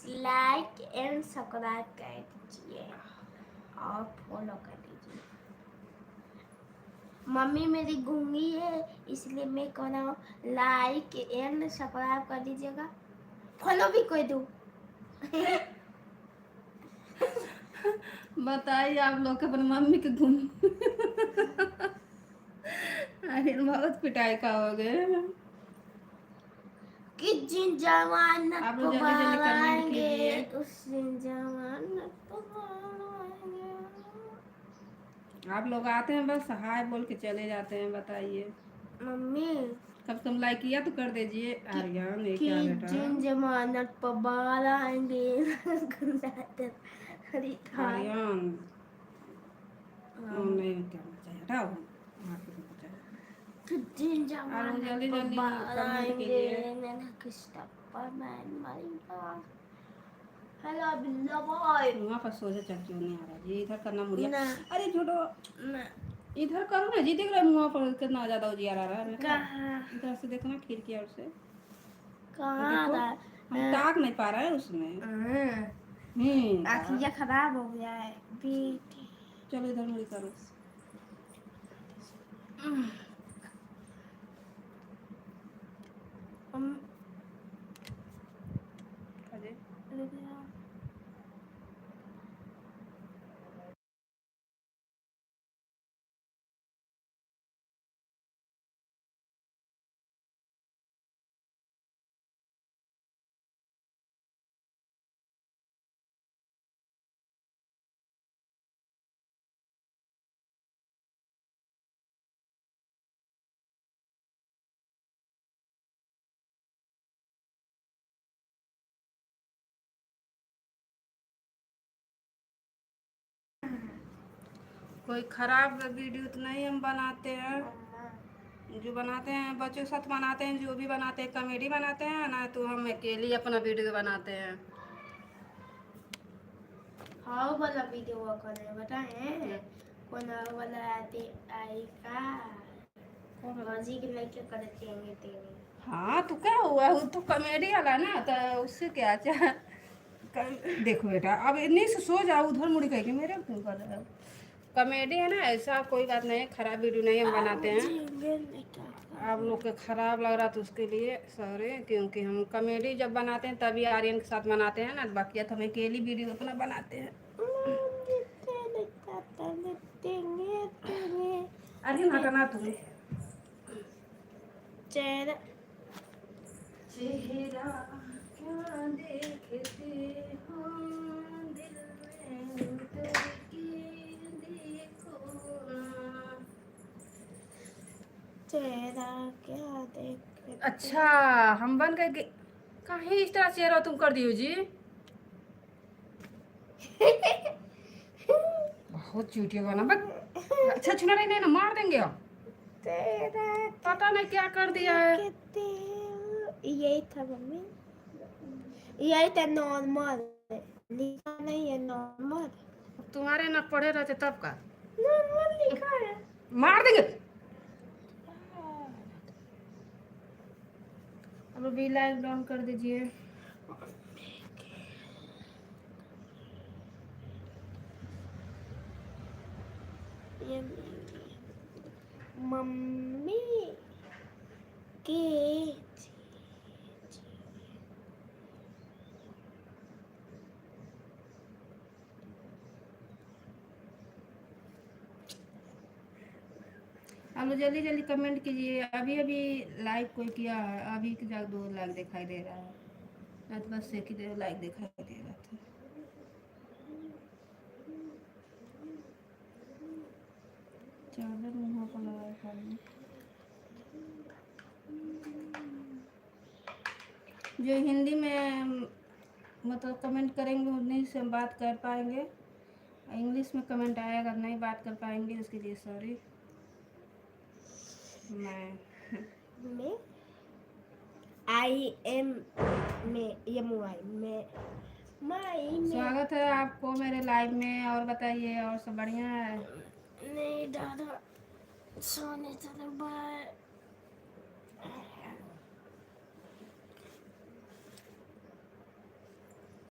Like and subscribe कर दीजिए और फॉलो कर दीजिए। मम्मी मेरी गूंगी है इसलिए मैं कह रहा हूँ लाइक एंड सब्सक्राइब कर दीजिएगा, फॉलो भी कर दो। बताइए आप लोग अपनी मम्मी के घूम अरे बहुत पिटाई का हो गए। कि जिन जमानत आप को लोग जल्दी जल्दी कमेंट बढ़ाएंगे कीजिए। उस दिन जमानत को बढ़ाएंगे। आप लोग आते हैं बस हाय बोल के चले जाते हैं। बताइए मम्मी कब तुम लाइक किया तो कर दीजिए। आर्यन ये कि क्या बेटा? जिन जमानत पर बढ़ाएंगे आर्यन नहीं करना चाहिए, हटाओ। मार्केट में चाहिए। कि जिन आप लोग जमानत जल्दी पर जल्दी कमेंट बढ़ाएंगे कीजिए। पर मैं मरेगा। हेलो बिल्ला बॉय। वहाँ पर सोचा चल क्यों नहीं आ रहा जी? इधर करना मुड़िया। ना अरे छोटो ना इधर करो ना जी। देख रहे मुँह पर कितना ज्यादा उजियार आ रहा है मेरा। कहाँ इधर से देखना खिड़की और से। कहाँ देखो रहा हम ताक नहीं पा रहे हैं उसमें। आखिया खराब हो गया है बेटी। चलो इधर मुड़ी करो। अजय कोई खराब वीडियो तो नहीं हम बनाते हैं। जो बनाते हैं बच्चों के साथ बनाते हैं, जो भी बनाते हैं कॉमेडी बनाते हैं ना, तो हम अकेले अपना वीडियो बनाते हैं। हाँ वाला वीडियो करे बताएं कौन वाला आते आएगा बाजी के लड़के करते हैं तेरे। हाँ तो क्या हुआ, वो तो कॉमेडी वाला ना, तो उससे क्या चाह। देखो बेटा अब इन्हीं से सो जाओ, उधर मुड़ी कहेगी मेरे क्यों कर रहे हो। कॉमेडी है ना, ऐसा कोई बात नहीं है। खराब वीडियो नहीं हम बनाते हैं। आप लोग के खराब लग रहा तो उसके लिए सॉरी, क्योंकि हम कॉमेडी जब बनाते हैं तभी आर्यन के साथ बनाते हैं ना, बाकी तो हम अकेली वीडियो अपना बनाते हैं। आर्यन हटाना तुम्हें चेहरा चेहरा क्या देखते हो दिल में उतर के देखो ना। चेहरा क्या देख। अच्छा हम बन गए कहीं इस तरह चेहरा तुम कर दियो जी। बहुत चूटिया बना बस। अच्छा छुना नहीं ना, मार देंगे हम। तेरा पता नहीं क्या कर दिया है। यही था मम्मी, यही था नॉर्मल, लिखा नहीं है नॉर्मल। तुम्हारे ना पढ़े रहते तब का नॉर्मल लिखा है। मार देंगे। अब भी लाइक डाउन कर दीजिए। ये मम्मी के आप लोग जल्दी जल्दी कमेंट कीजिए। अभी अभी लाइक कोई किया है, अभी के जाकर 2 लाइक दिखाई दे रहा है, नहीं तो बस एक ही लाइक दिखाई दे रहा था। चादर मुँह पर लगा खाली। जो हिंदी में मतलब कमेंट करेंगे उन्हीं से हम बात कर पाएंगे। इंग्लिश में कमेंट आएगा नहीं बात कर पाएंगे, उसके लिए सॉरी। में आई एम में यमुआई में माई में। स्वागत है आपको मेरे लाइव में। और बताइए और सब बढ़िया है? नहीं दादा सोने चलो बाय।